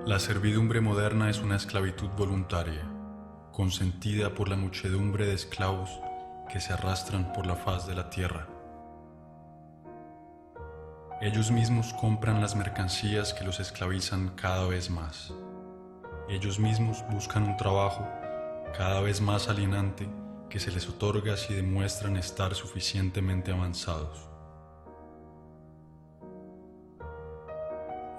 La servidumbre moderna es una esclavitud voluntaria, consentida por la muchedumbre de esclavos que se arrastran por la faz de la tierra. Ellos mismos compran las mercancías que los esclavizan cada vez más. Ellos mismos buscan un trabajo cada vez más alienante que se les otorga si demuestran estar suficientemente avanzados.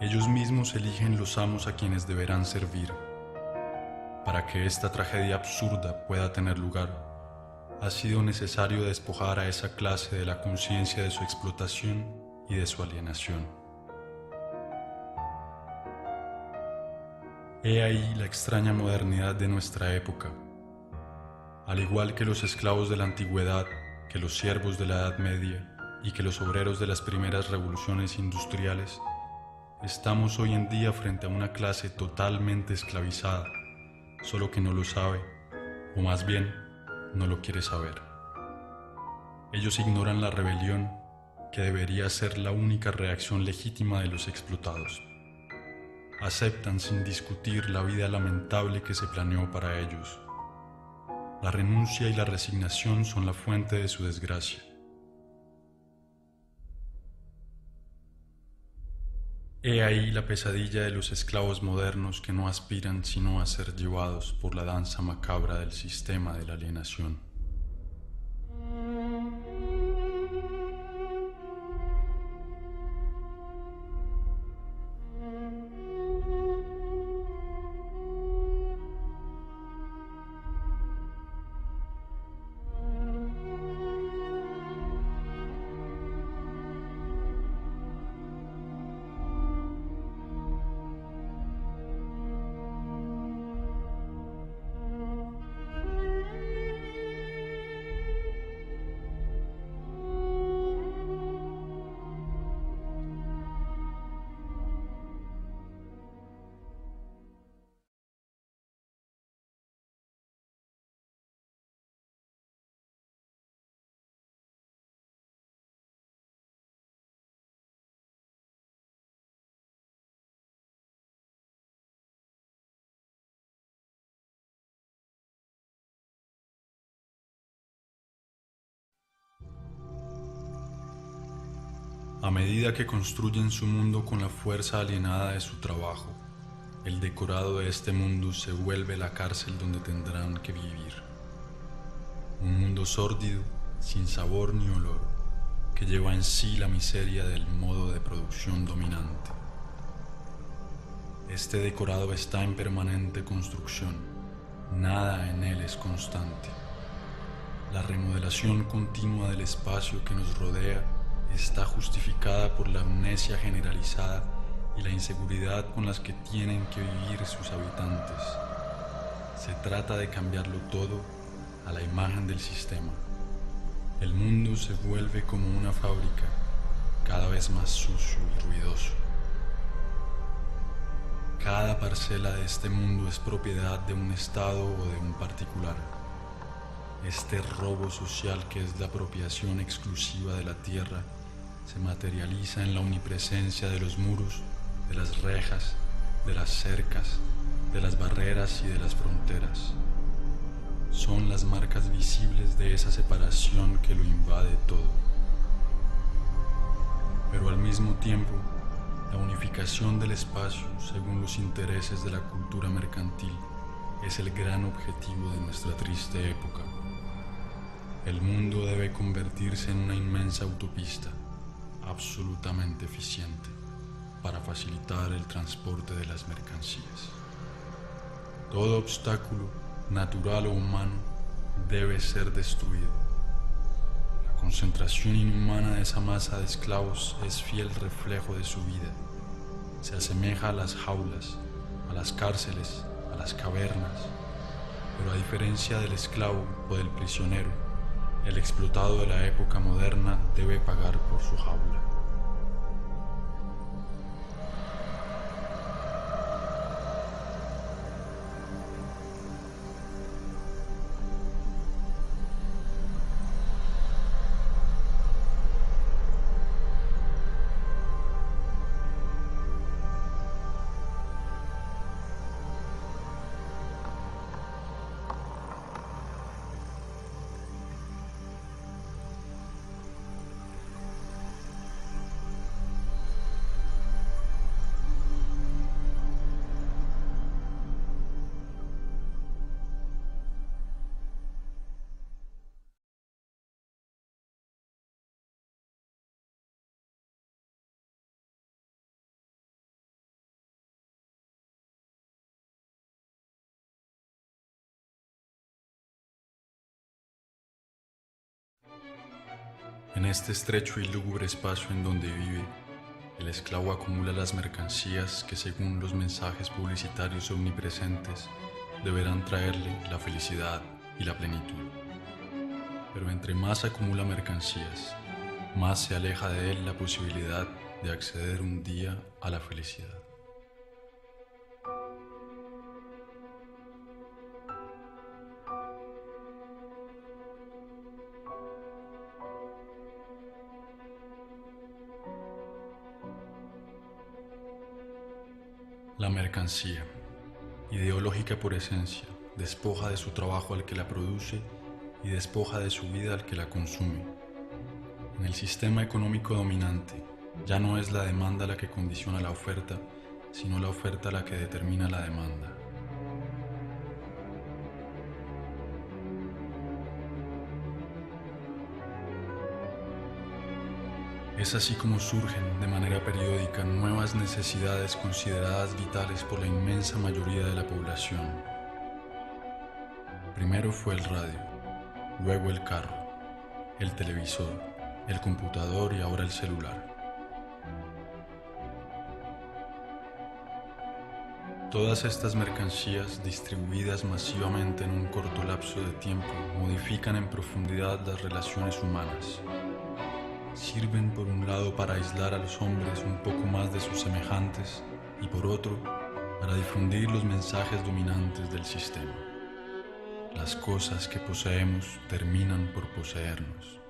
Ellos mismos eligen los amos a quienes deberán servir. Para que esta tragedia absurda pueda tener lugar, ha sido necesario despojar a esa clase de la conciencia de su explotación y de su alienación. He ahí la extraña modernidad de nuestra época. Al igual que los esclavos de la antigüedad, que los siervos de la Edad Media y que los obreros de las primeras revoluciones industriales, estamos hoy en día frente a una clase totalmente esclavizada, solo que no lo sabe, o más bien, no lo quiere saber. Ellos ignoran la rebelión, que debería ser la única reacción legítima de los explotados. Aceptan sin discutir la vida lamentable que se planeó para ellos. La renuncia y la resignación son la fuente de su desgracia. He ahí la pesadilla de los esclavos modernos que no aspiran sino a ser llevados por la danza macabra del sistema de la alienación. A medida que construyen su mundo con la fuerza alienada de su trabajo, el decorado de este mundo se vuelve la cárcel donde tendrán que vivir. Un mundo sórdido, sin sabor ni olor, que lleva en sí la miseria del modo de producción dominante. Este decorado está en permanente construcción, nada en él es constante. La remodelación continua del espacio que nos rodea está justificada por la amnesia generalizada y la inseguridad con las que tienen que vivir sus habitantes. Se trata de cambiarlo todo a la imagen del sistema. El mundo se vuelve como una fábrica, cada vez más sucio y ruidoso. Cada parcela de este mundo es propiedad de un Estado o de un particular. Este robo social, que es la apropiación exclusiva de la tierra, se materializa en la omnipresencia de los muros, de las rejas, de las cercas, de las barreras y de las fronteras. Son las marcas visibles de esa separación que lo invade todo. Pero al mismo tiempo, la unificación del espacio según los intereses de la cultura mercantil es el gran objetivo de nuestra triste época. El mundo debe convertirse en una inmensa autopista, absolutamente eficiente, para facilitar el transporte de las mercancías. Todo obstáculo, natural o humano, debe ser destruido. La concentración inhumana de esa masa de esclavos es fiel reflejo de su vida. Se asemeja a las jaulas, a las cárceles, a las cavernas, pero a diferencia del esclavo o del prisionero, el explotado de la época moderna debe pagar por su jaula. En este estrecho y lúgubre espacio en donde vive, el esclavo acumula las mercancías que, según los mensajes publicitarios omnipresentes, deberán traerle la felicidad y la plenitud. Pero entre más acumula mercancías, más se aleja de él la posibilidad de acceder un día a la felicidad. La mercancía, ideológica por esencia, despoja de su trabajo al que la produce y despoja de su vida al que la consume. En el sistema económico dominante, ya no es la demanda la que condiciona la oferta, sino la oferta la que determina la demanda. Es así como surgen de manera periódica nuevas necesidades consideradas vitales por la inmensa mayoría de la población. Primero fue el radio, luego el carro, el televisor, el computador y ahora el celular. Todas estas mercancías, distribuidas masivamente en un corto lapso de tiempo, modifican en profundidad las relaciones humanas. Sirven por un lado para aislar a los hombres un poco más de sus semejantes y por otro para difundir los mensajes dominantes del sistema. Las cosas que poseemos terminan por poseernos.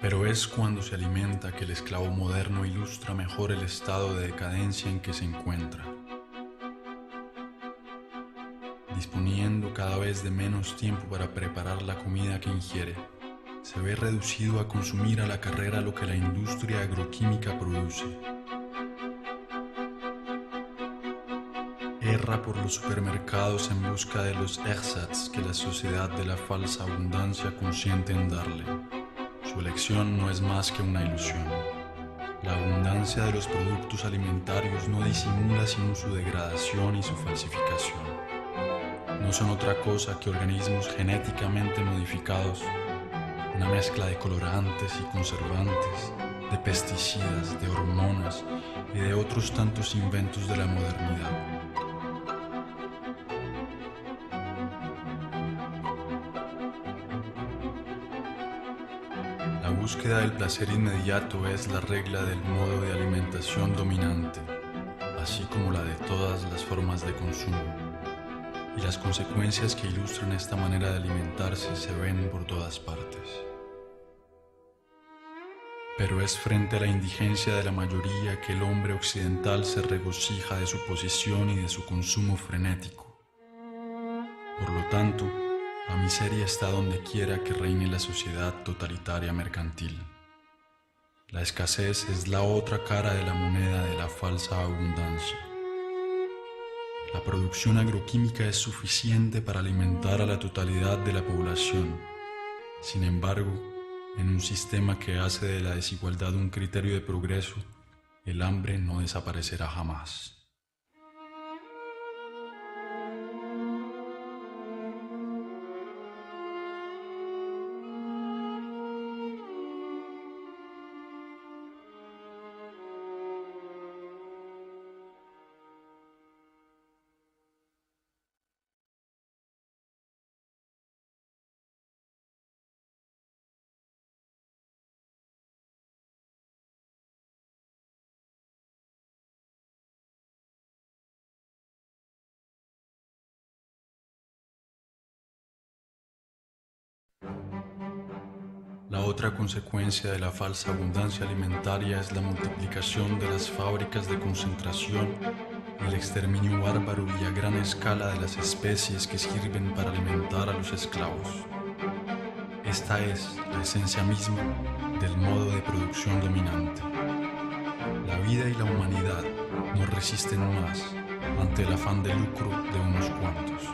Pero es cuando se alimenta que el esclavo moderno ilustra mejor el estado de decadencia en que se encuentra. Disponiendo cada vez de menos tiempo para preparar la comida que ingiere, se ve reducido a consumir a la carrera lo que la industria agroquímica produce. Erra por los supermercados en busca de los ersatz que la sociedad de la falsa abundancia consiente en darle. Su elección no es más que una ilusión. La abundancia de los productos alimentarios no disimula sino su degradación y su falsificación. No son otra cosa que organismos genéticamente modificados, una mezcla de colorantes y conservantes, de pesticidas, de hormonas y de otros tantos inventos de la modernidad. La búsqueda del placer inmediato es la regla del modo de alimentación dominante, así como la de todas las formas de consumo, y las consecuencias que ilustran esta manera de alimentarse se ven por todas partes. Pero es frente a la indigencia de la mayoría que el hombre occidental se regocija de su posición y de su consumo frenético. Por lo tanto, la miseria está donde quiera que reine la sociedad totalitaria mercantil. La escasez es la otra cara de la moneda de la falsa abundancia. La producción agroquímica es suficiente para alimentar a la totalidad de la población. Sin embargo, en un sistema que hace de la desigualdad un criterio de progreso, el hambre no desaparecerá jamás. La otra consecuencia de la falsa abundancia alimentaria es la multiplicación de las fábricas de concentración y el exterminio bárbaro y a gran escala de las especies que sirven para alimentar a los esclavos. Esta es la esencia misma del modo de producción dominante. La vida y la humanidad no resisten más ante el afán de lucro de unos cuantos.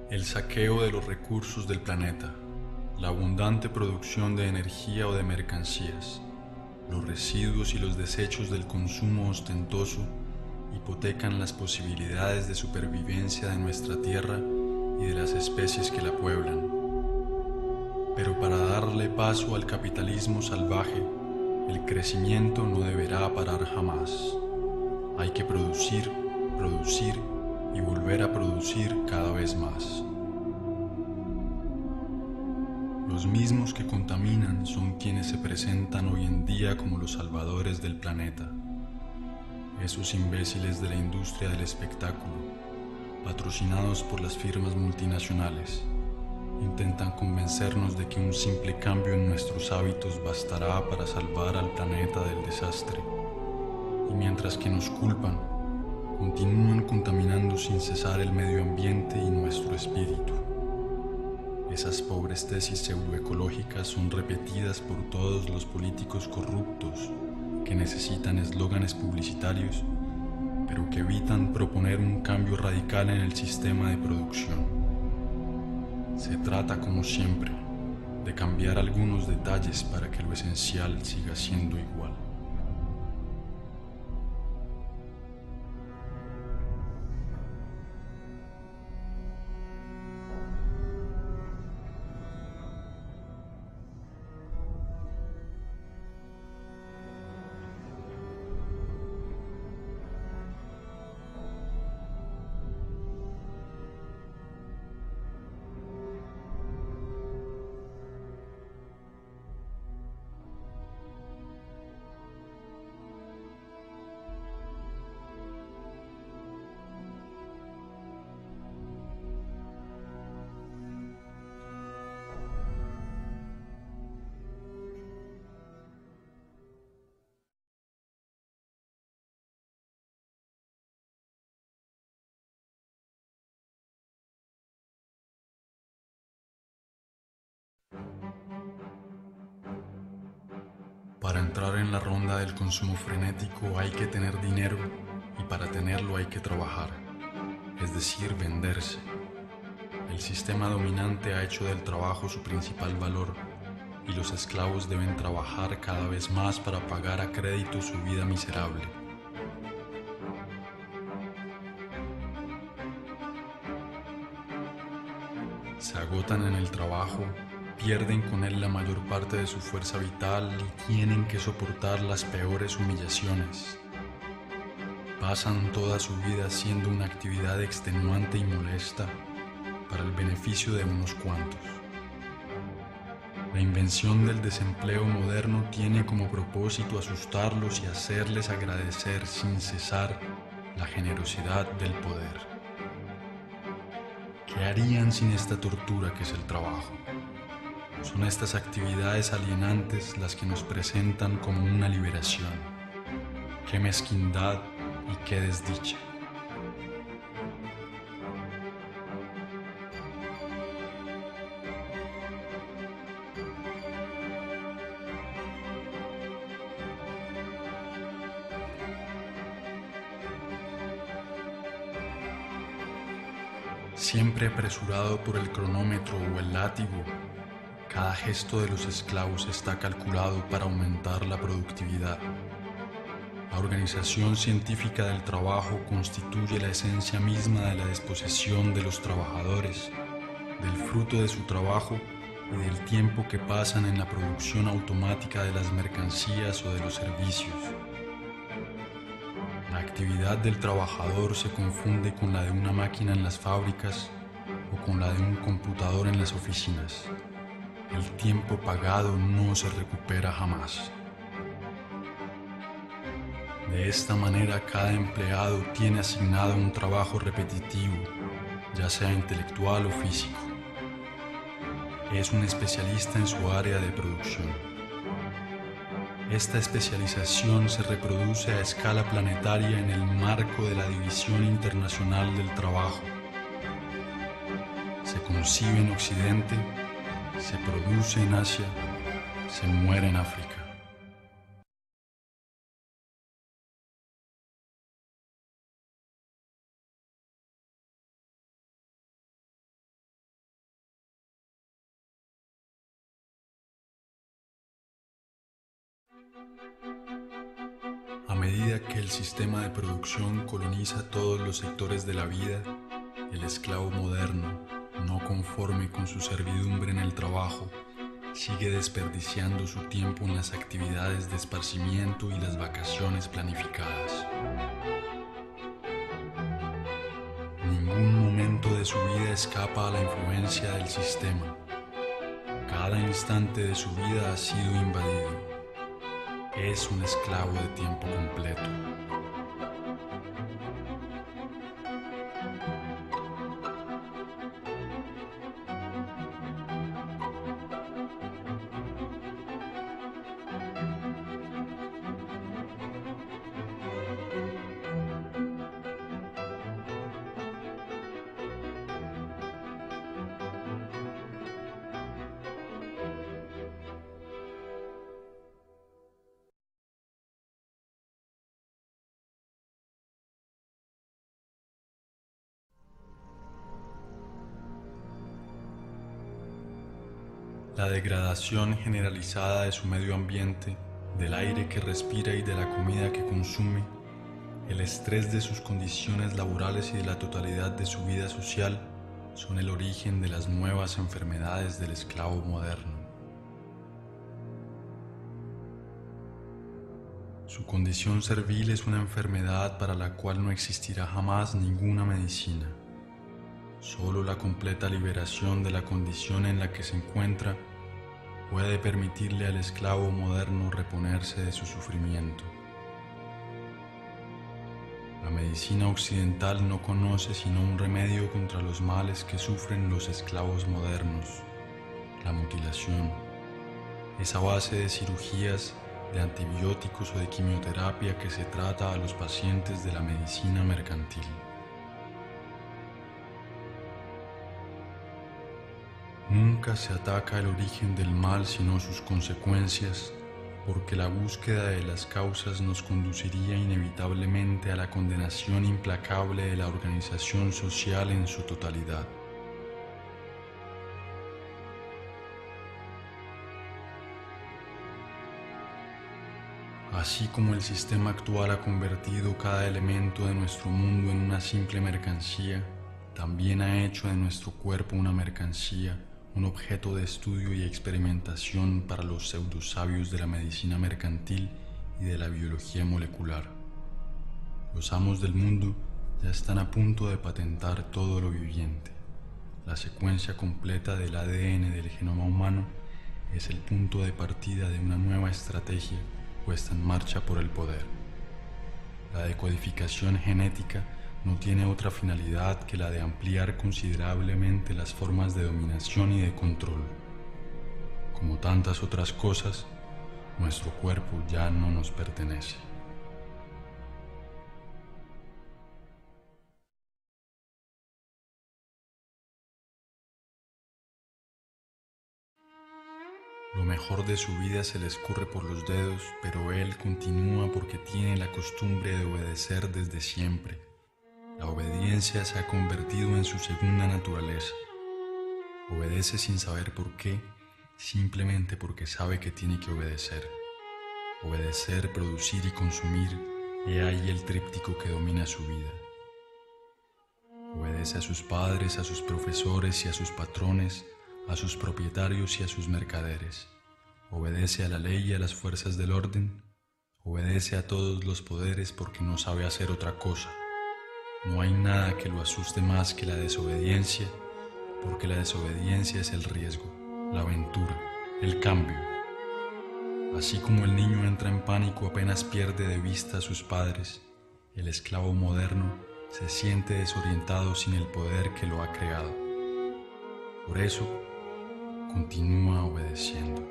El saqueo de los recursos del planeta, la abundante producción de energía o de mercancías, los residuos y los desechos del consumo ostentoso hipotecan las posibilidades de supervivencia de nuestra tierra y de las especies que la pueblan. Pero para darle paso al capitalismo salvaje, el crecimiento no deberá parar jamás. Hay que producir, producir y volver a producir cada vez más. Los mismos que contaminan son quienes se presentan hoy en día como los salvadores del planeta. Esos imbéciles de la industria del espectáculo, patrocinados por las firmas multinacionales, intentan convencernos de que un simple cambio en nuestros hábitos bastará para salvar al planeta del desastre. Y mientras que nos culpan, continúan contaminando sin cesar el medio ambiente y nuestro espíritu. Esas pobres tesis pseudoecológicas son repetidas por todos los políticos corruptos que necesitan eslóganes publicitarios, pero que evitan proponer un cambio radical en el sistema de producción. Se trata, como siempre, de cambiar algunos detalles para que lo esencial siga siendo igual. Para entrar en la ronda del consumo frenético hay que tener dinero y para tenerlo hay que trabajar, es decir, venderse. El sistema dominante ha hecho del trabajo su principal valor y los esclavos deben trabajar cada vez más para pagar a crédito su vida miserable. Se agotan en el trabajo, pierden con él la mayor parte de su fuerza vital y tienen que soportar las peores humillaciones. pasan toda su vida haciendo una actividad extenuante y molesta para el beneficio de unos cuantos. La invención del desempleo moderno tiene como propósito asustarlos y hacerles agradecer sin cesar la generosidad del poder. ¿Qué harían sin esta tortura que es el trabajo? Son estas actividades alienantes las que nos presentan como una liberación. ¡Qué mezquindad y qué desdicha! Siempre apresurado por el cronómetro o el látigo, cada gesto de los esclavos está calculado para aumentar la productividad. La organización científica del trabajo constituye la esencia misma de la disposición de los trabajadores, del fruto de su trabajo y del tiempo que pasan en la producción automática de las mercancías o de los servicios. La actividad del trabajador se confunde con la de una máquina en las fábricas o con la de un computador en las oficinas. El tiempo pagado no se recupera jamás. De esta manera, cada empleado tiene asignado un trabajo repetitivo, ya sea intelectual o físico. Es un especialista en su área de producción. Esta especialización se reproduce a escala planetaria en el marco de la División Internacional del Trabajo. Se concibe en Occidente, se produce en Asia, se muere en África. A medida que el sistema de producción coloniza todos los sectores de la vida, el esclavo moderno, no conforme con su servidumbre en el trabajo, sigue desperdiciando su tiempo en las actividades de esparcimiento y las vacaciones planificadas. Ningún momento de su vida escapa a la influencia del sistema. Cada instante de su vida ha sido invadido. Es un esclavo de tiempo completo. La degradación generalizada de su medio ambiente, del aire que respira y de la comida que consume, el estrés de sus condiciones laborales y de la totalidad de su vida social son el origen de las nuevas enfermedades del esclavo moderno. Su condición servil es una enfermedad para la cual no existirá jamás ninguna medicina. Solo la completa liberación de la condición en la que se encuentra puede permitirle al esclavo moderno reponerse de su sufrimiento. La medicina occidental no conoce sino un remedio contra los males que sufren los esclavos modernos: la mutilación. Es a base de cirugías, de antibióticos o de quimioterapia que se trata a los pacientes de la medicina mercantil. Nunca se ataca el origen del mal sino sus consecuencias, porque la búsqueda de las causas nos conduciría inevitablemente a la condenación implacable de la organización social en su totalidad. Así como el sistema actual ha convertido cada elemento de nuestro mundo en una simple mercancía, también ha hecho de nuestro cuerpo una mercancía, un objeto de estudio y experimentación para los pseudosabios de la medicina mercantil y de la biología molecular. Los amos del mundo ya están a punto de patentar todo lo viviente. La secuencia completa del ADN del genoma humano es el punto de partida de una nueva estrategia puesta en marcha por el poder. La decodificación genética no tiene otra finalidad que la de ampliar considerablemente las formas de dominación y de control. Como tantas otras cosas, nuestro cuerpo ya no nos pertenece. Lo mejor de su vida se le escurre por los dedos, pero él continúa porque tiene la costumbre de obedecer desde siempre. La obediencia se ha convertido en su segunda naturaleza. Obedece sin saber por qué, simplemente porque sabe que tiene que obedecer. Obedecer, producir y consumir, he ahí el tríptico que domina su vida. Obedece a sus padres, a sus profesores y a sus patrones, a sus propietarios y a sus mercaderes. Obedece a la ley y a las fuerzas del orden. Obedece a todos los poderes porque no sabe hacer otra cosa. No hay nada que lo asuste más que la desobediencia, porque la desobediencia es el riesgo, la aventura, el cambio. Así como el niño entra en pánico apenas pierde de vista a sus padres, el esclavo moderno se siente desorientado sin el poder que lo ha creado. Por eso, continúa obedeciendo.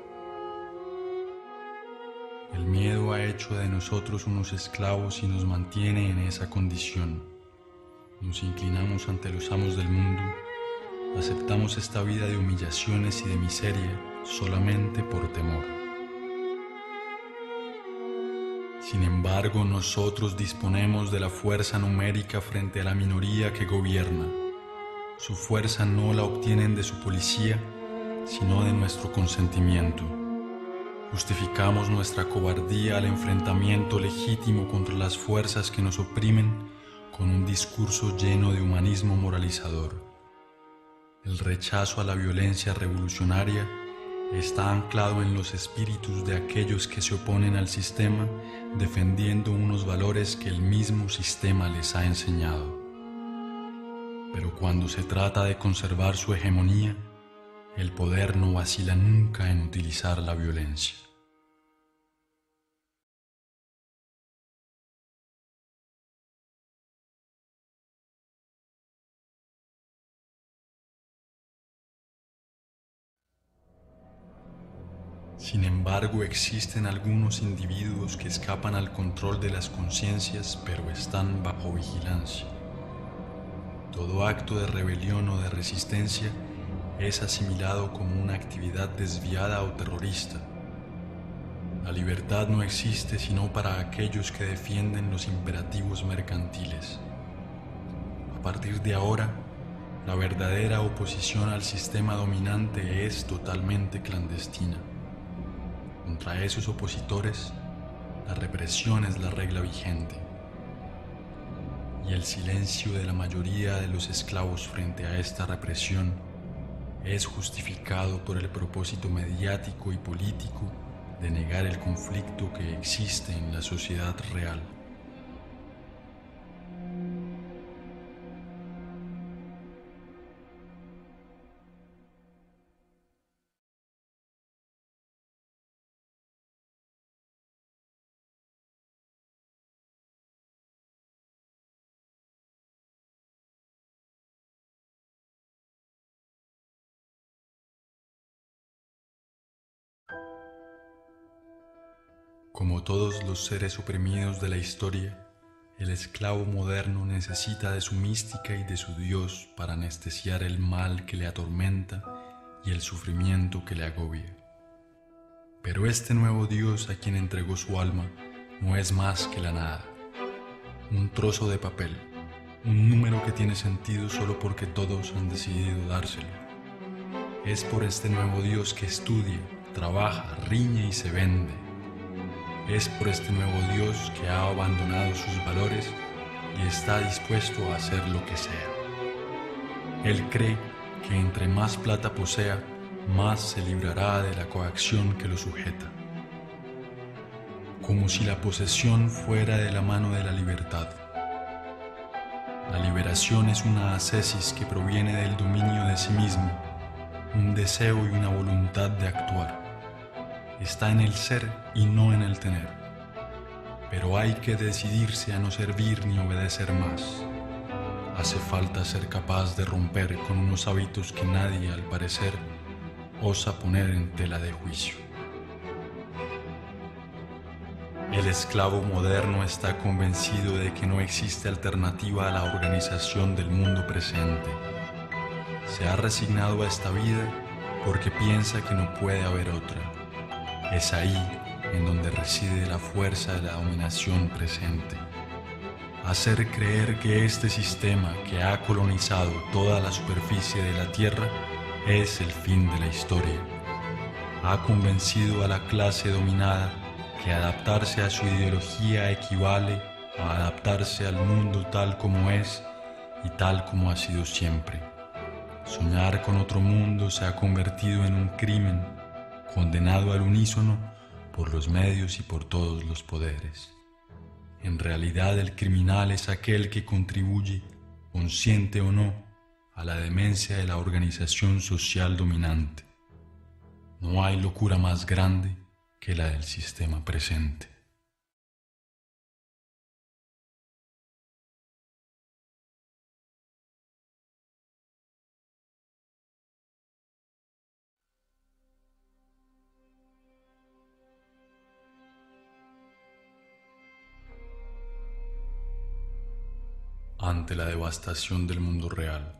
El miedo ha hecho de nosotros unos esclavos y nos mantiene en esa condición. Nos inclinamos ante los amos del mundo, aceptamos esta vida de humillaciones y de miseria solamente por temor. Sin embargo, nosotros disponemos de la fuerza numérica frente a la minoría que gobierna. Su fuerza no la obtienen de su policía, sino de nuestro consentimiento. Justificamos nuestra cobardía al enfrentamiento legítimo contra las fuerzas que nos oprimen con un discurso lleno de humanismo moralizador. El rechazo a la violencia revolucionaria está anclado en los espíritus de aquellos que se oponen al sistema, defendiendo unos valores que el mismo sistema les ha enseñado. Pero cuando se trata de conservar su hegemonía, el poder no vacila nunca en utilizar la violencia. Sin embargo, existen algunos individuos que escapan al control de las conciencias, pero están bajo vigilancia. Todo acto de rebelión o de resistencia es asimilado como una actividad desviada o terrorista. La libertad no existe sino para aquellos que defienden los imperativos mercantiles. A partir de ahora, la verdadera oposición al sistema dominante es totalmente clandestina. Contra esos opositores, la represión es la regla vigente. Y el silencio de la mayoría de los esclavos frente a esta represión es justificado por el propósito mediático y político de negar el conflicto que existe en la sociedad real. Como todos los seres oprimidos de la historia, el esclavo moderno necesita de su mística y de su Dios para anestesiar el mal que le atormenta y el sufrimiento que le agobia. Pero este nuevo Dios a quien entregó su alma no es más que la nada, un trozo de papel, un número que tiene sentido solo porque todos han decidido dárselo. Es por este nuevo Dios que estudia, trabaja, riñe y se vende. Es por este nuevo Dios que ha abandonado sus valores y está dispuesto a hacer lo que sea. Él cree que entre más plata posea, más se librará de la coacción que lo sujeta. Como si la posesión fuera de la mano de la libertad. La liberación es una ascesis que proviene del dominio de sí mismo, un deseo y una voluntad de actuar. Está en el ser y no en el tener. Pero hay que decidirse a no servir ni obedecer más. Hace falta ser capaz de romper con unos hábitos que nadie, al parecer, osa poner en tela de juicio. El esclavo moderno está convencido de que no existe alternativa a la organización del mundo presente. Se ha resignado a esta vida porque piensa que no puede haber otra. Es ahí en donde reside la fuerza de la dominación presente. Hacer creer que este sistema que ha colonizado toda la superficie de la Tierra es el fin de la historia. Ha convencido a la clase dominada que adaptarse a su ideología equivale a adaptarse al mundo tal como es y tal como ha sido siempre. Soñar con otro mundo se ha convertido en un crimen, condenado al unísono por los medios y por todos los poderes. En realidad el criminal es aquel que contribuye, consciente o no, a la demencia de la organización social dominante. No hay locura más grande que la del sistema presente. Ante la devastación del mundo real,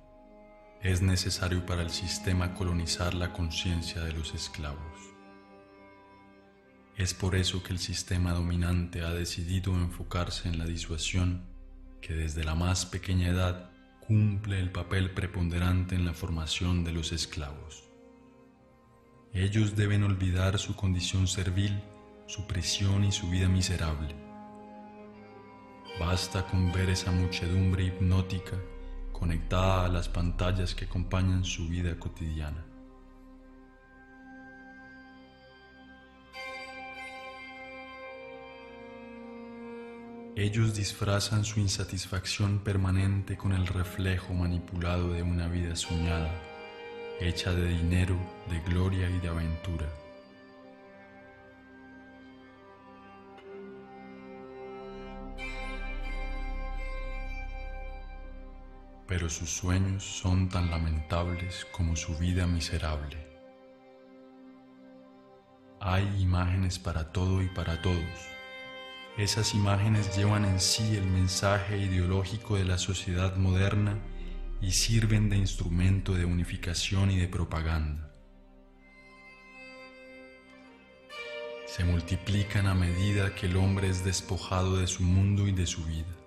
es necesario para el sistema colonizar la conciencia de los esclavos. Es por eso que el sistema dominante ha decidido enfocarse en la disuasión que desde la más pequeña edad cumple el papel preponderante en la formación de los esclavos. Ellos deben olvidar su condición servil, su prisión y su vida miserable. Basta con ver esa muchedumbre hipnótica conectada a las pantallas que acompañan su vida cotidiana. Ellos disfrazan su insatisfacción permanente con el reflejo manipulado de una vida soñada, hecha de dinero, de gloria y de aventura. Pero sus sueños son tan lamentables como su vida miserable. Hay imágenes para todo y para todos. Esas imágenes llevan en sí el mensaje ideológico de la sociedad moderna y sirven de instrumento de unificación y de propaganda. Se multiplican a medida que el hombre es despojado de su mundo y de su vida.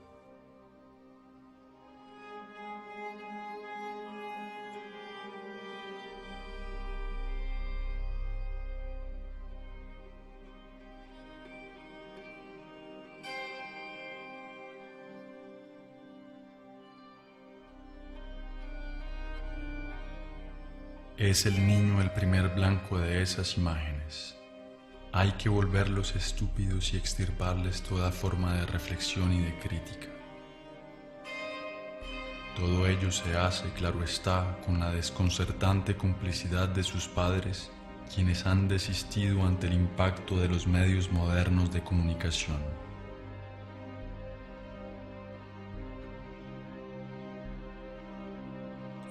Es el niño el primer blanco de esas imágenes. Hay que volverlos estúpidos y extirparles toda forma de reflexión y de crítica. Todo ello se hace, claro está, con la desconcertante complicidad de sus padres, quienes han desistido ante el impacto de los medios modernos de comunicación.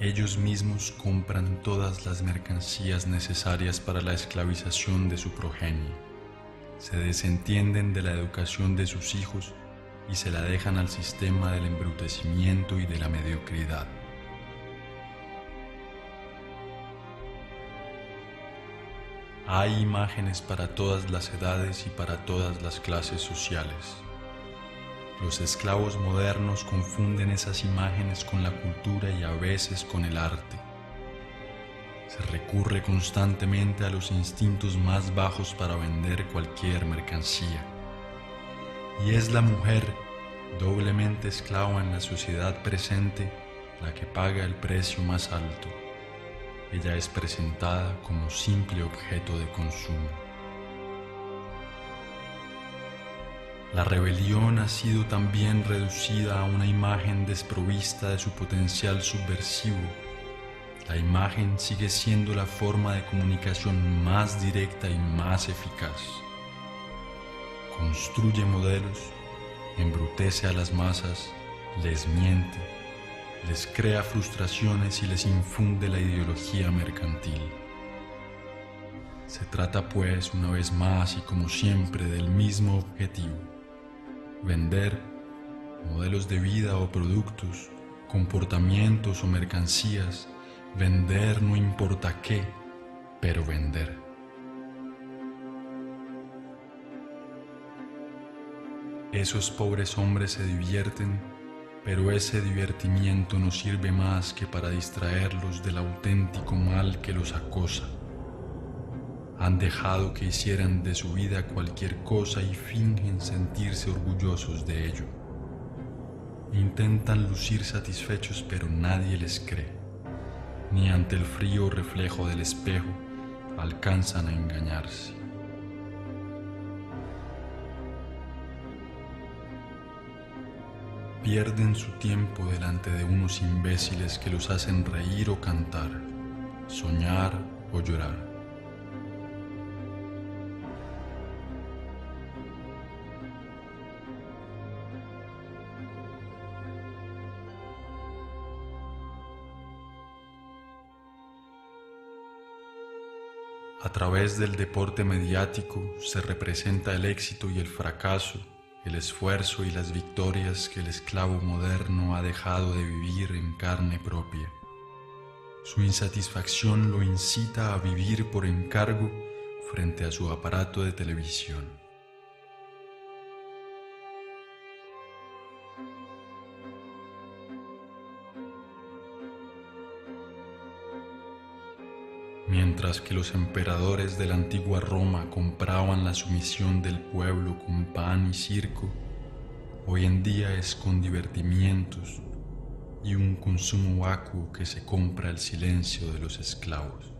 Ellos mismos compran todas las mercancías necesarias para la esclavización de su progenie, se desentienden de la educación de sus hijos y se la dejan al sistema del embrutecimiento y de la mediocridad. Hay imágenes para todas las edades y para todas las clases sociales. Los esclavos modernos confunden esas imágenes con la cultura y a veces con el arte. Se recurre constantemente a los instintos más bajos para vender cualquier mercancía. Y es la mujer, doblemente esclava en la sociedad presente, la que paga el precio más alto. Ella es presentada como simple objeto de consumo. La rebelión ha sido también reducida a una imagen desprovista de su potencial subversivo. La imagen sigue siendo la forma de comunicación más directa y más eficaz. Construye modelos, embrutece a las masas, les miente, les crea frustraciones y les infunde la ideología mercantil. Se trata pues una vez más y como siempre del mismo objetivo: vender modelos de vida o productos, comportamientos o mercancías, vender no importa qué, pero vender. Esos pobres hombres se divierten, pero ese divertimiento no sirve más que para distraerlos del auténtico mal que los acosa. Han dejado que hicieran de su vida cualquier cosa y fingen sentirse orgullosos de ello. Intentan lucir satisfechos, pero nadie les cree. Ni ante el frío reflejo del espejo alcanzan a engañarse. Pierden su tiempo delante de unos imbéciles que los hacen reír o cantar, soñar o llorar. A través del deporte mediático se representa el éxito y el fracaso, el esfuerzo y las victorias que el esclavo moderno ha dejado de vivir en carne propia. Su insatisfacción lo incita a vivir por encargo frente a su aparato de televisión. Mientras que los emperadores de la antigua Roma compraban la sumisión del pueblo con pan y circo, hoy en día es con divertimientos y un consumo vacuo que se compra el silencio de los esclavos.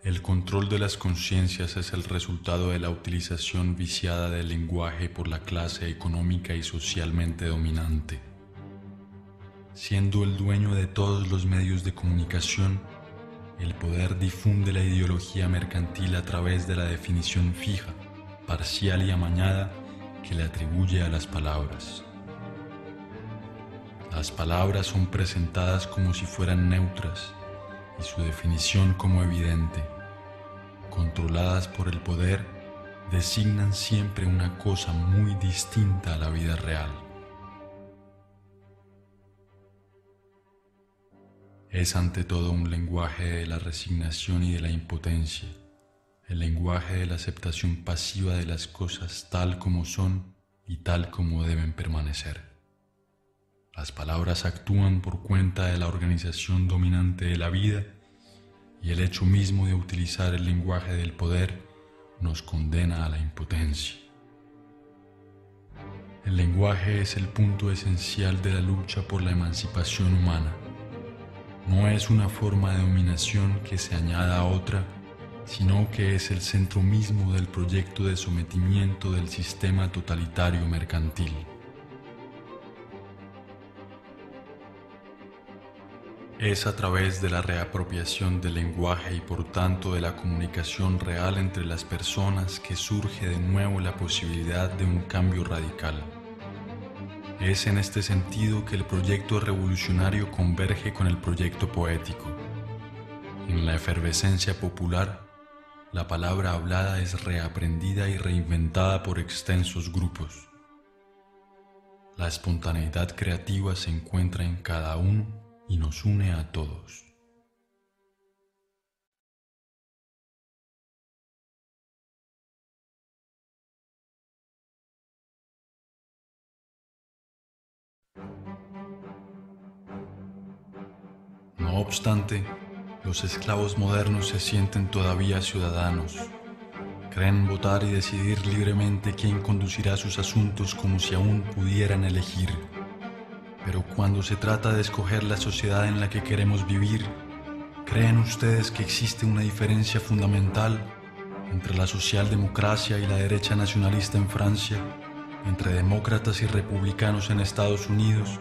El control de las conciencias es el resultado de la utilización viciada del lenguaje por la clase económica y socialmente dominante. Siendo el dueño de todos los medios de comunicación, el poder difunde la ideología mercantil a través de la definición fija, parcial y amañada que le atribuye a las palabras. Las palabras son presentadas como si fueran neutras y su definición como evidente. Controladas por el poder, designan siempre una cosa muy distinta a la vida real. Es ante todo un lenguaje de la resignación y de la impotencia, el lenguaje de la aceptación pasiva de las cosas tal como son y tal como deben permanecer. Las palabras actúan por cuenta de la organización dominante de la vida y el hecho mismo de utilizar el lenguaje del poder nos condena a la impotencia. El lenguaje es el punto esencial de la lucha por la emancipación humana. No es una forma de dominación que se añada a otra, sino que es el centro mismo del proyecto de sometimiento del sistema totalitario mercantil. Es a través de la reapropiación del lenguaje y por tanto de la comunicación real entre las personas que surge de nuevo la posibilidad de un cambio radical. Es en este sentido que el proyecto revolucionario converge con el proyecto poético. En la efervescencia popular, la palabra hablada es reaprendida y reinventada por extensos grupos. La espontaneidad creativa se encuentra en cada uno y nos une a todos. No obstante, los esclavos modernos se sienten todavía ciudadanos. Creen votar y decidir libremente quién conducirá sus asuntos como si aún pudieran elegir. Pero cuando se trata de escoger la sociedad en la que queremos vivir, ¿creen ustedes que existe una diferencia fundamental entre la socialdemocracia y la derecha nacionalista en Francia, entre demócratas y republicanos en Estados Unidos,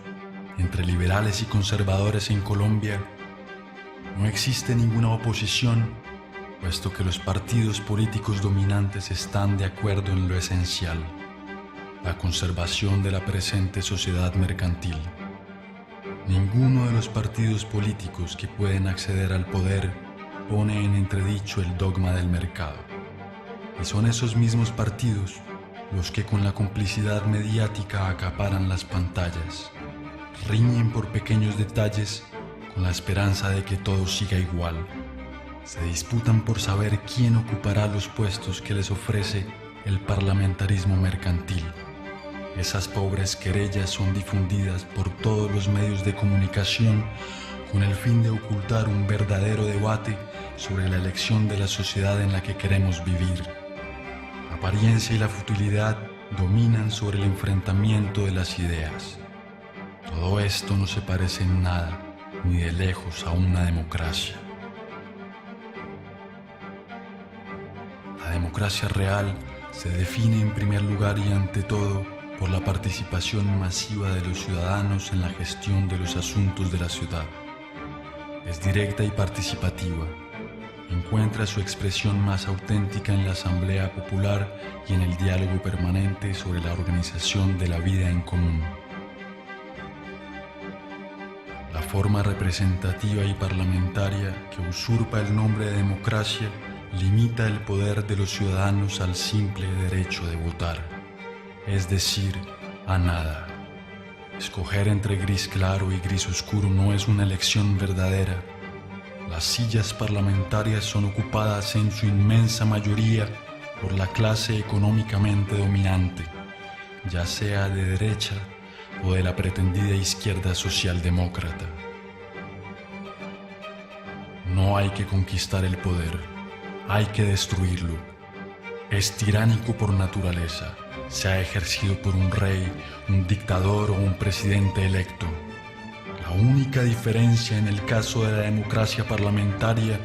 entre liberales y conservadores en Colombia? No existe ninguna oposición, puesto que los partidos políticos dominantes están de acuerdo en lo esencial: la conservación de la presente sociedad mercantil. Ninguno de los partidos políticos que pueden acceder al poder pone en entredicho el dogma del mercado. Y son esos mismos partidos los que con la complicidad mediática acaparan las pantallas, riñen por pequeños detalles con la esperanza de que todo siga igual. Se disputan por saber quién ocupará los puestos que les ofrece el parlamentarismo mercantil. Esas pobres querellas son difundidas por todos los medios de comunicación con el fin de ocultar un verdadero debate sobre la elección de la sociedad en la que queremos vivir. La apariencia y la futilidad dominan sobre el enfrentamiento de las ideas. Todo esto no se parece en nada, ni de lejos, a una democracia. La democracia real se define en primer lugar y ante todo por la participación masiva de los ciudadanos en la gestión de los asuntos de la ciudad. Es directa y participativa. Encuentra su expresión más auténtica en la asamblea popular y en el diálogo permanente sobre la organización de la vida en común. La forma representativa y parlamentaria que usurpa el nombre de democracia limita el poder de los ciudadanos al simple derecho de votar, es decir, a nada. Escoger entre gris claro y gris oscuro no es una elección verdadera. Las sillas parlamentarias son ocupadas en su inmensa mayoría por la clase económicamente dominante, ya sea de derecha o de la pretendida izquierda socialdemócrata. No hay que conquistar el poder, hay que destruirlo. Es tiránico por naturaleza, sea ejercido por un rey, un dictador o un presidente electo. La única diferencia en el caso de la democracia parlamentaria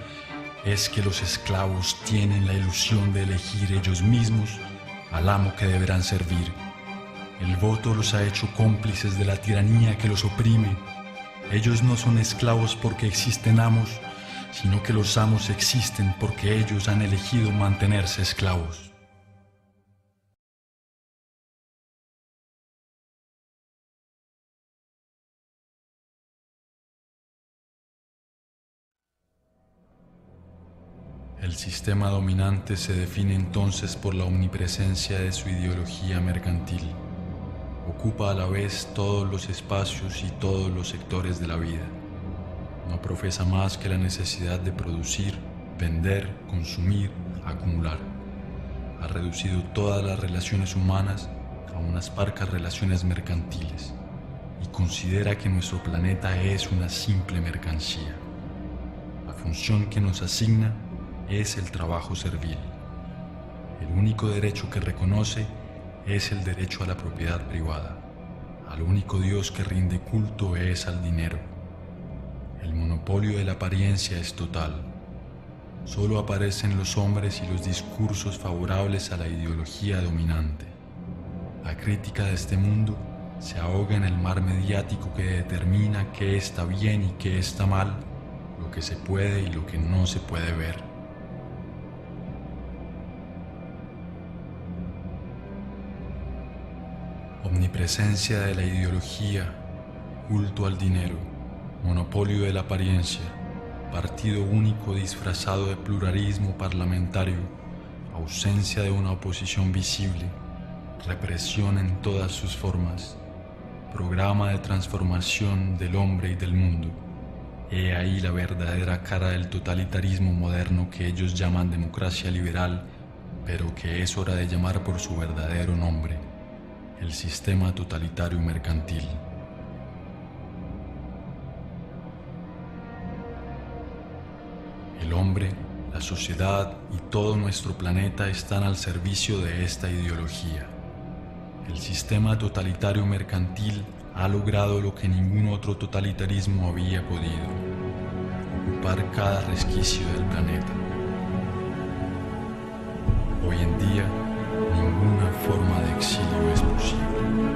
es que los esclavos tienen la ilusión de elegir ellos mismos al amo que deberán servir. El voto los ha hecho cómplices de la tiranía que los oprime. Ellos no son esclavos porque existen amos, sino que los amos existen porque ellos han elegido mantenerse esclavos. El sistema dominante se define entonces por la omnipresencia de su ideología mercantil. Ocupa a la vez todos los espacios y todos los sectores de la vida. No profesa más que la necesidad de producir, vender, consumir, acumular. Ha reducido todas las relaciones humanas a unas parcas relaciones mercantiles y considera que nuestro planeta es una simple mercancía. La función que nos asigna es el trabajo servil. El único derecho que reconoce es el derecho a la propiedad privada. Al único Dios que rinde culto es al dinero. El monopolio de la apariencia es total. Solo aparecen los hombres y los discursos favorables a la ideología dominante. La crítica de este mundo se ahoga en el mar mediático que determina qué está bien y qué está mal, lo que se puede y lo que no se puede ver. Omnipresencia de la ideología, culto al dinero, monopolio de la apariencia, partido único disfrazado de pluralismo parlamentario, ausencia de una oposición visible, represión en todas sus formas, programa de transformación del hombre y del mundo. He ahí la verdadera cara del totalitarismo moderno que ellos llaman democracia liberal, pero que es hora de llamar por su verdadero nombre: el sistema totalitario mercantil. El hombre, la sociedad y todo nuestro planeta están al servicio de esta ideología. El sistema totalitario mercantil ha logrado lo que ningún otro totalitarismo había podido: ocupar cada resquicio del planeta. Hoy en día, ninguna forma de exilio es posible.